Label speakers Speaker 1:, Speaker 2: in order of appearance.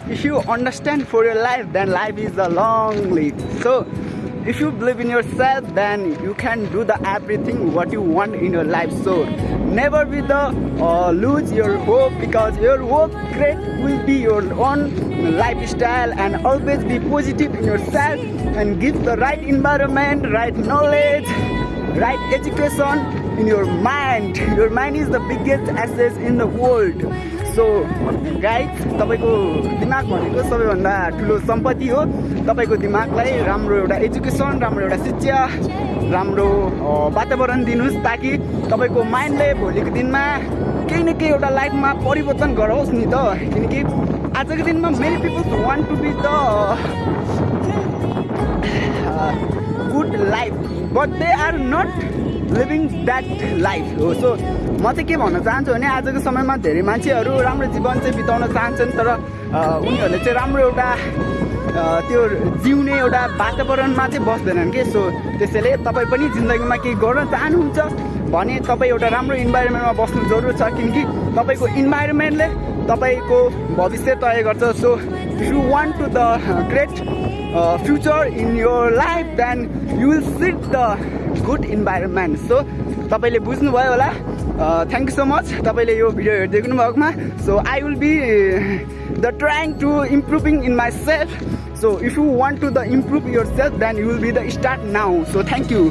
Speaker 1: if you understand for your life, then life is a long lead. So if you believe in yourself, then you can do the everything what you want in your life. So never be the lose your hope, because your hope great will be your own lifestyle. And always be positive in yourself and give the right environment, right knowledge, right education in your mind. Your mind is the biggest asset in the world. So guys, तपाईको दिमाग भनेको सबैभन्दा ठुलो सम्पत्ति हो. तपाईको दिमागलाई राम्रो एउटा एजुकेसन, राम्रो एउटा शिक्षा, राम्रो वातावरण दिनुस्, ताकि तपाईको माइन्डले भोलिको दिनमा केही न केही एउटा लाइफमा परिवर्तन गराओस् नि त. किनकि आजको दिनमा many peoples want to be the good life, but they are not living that life हो. सो म चाहिँ के भन्न चाहन्छु भने आजको समयमा धेरै मान्छेहरू राम्रो जीवन चाहिँ बिताउन चाहन्छन्, तर उनीहरूले चाहिँ राम्रो एउटा त्यो जिउने एउटा वातावरणमा चाहिँ बस्दैनन् के. सो त्यसैले तपाईँ पनि जिन्दगीमा केही गर्न चाहनुहुन्छ भने तपाईँ एउटा राम्रो इन्भाइरोमेन्टमा बस्नु जरुरी छ, किनकि तपाईँको इन्भाइरोमेन्टले तपाईँको भविष्य तय गर्छ. So if you want to the great future in your life, then you will sit the good environment. So तपाईँले बुझ्नुभयो होला. थ्याङ्क यू सो मच तपाईँले यो भिडियो हेरिदिनु भएकोमा. So I will be the trying to improving in my self. So if you want to improve yourself, then you will be the start now. So thank you.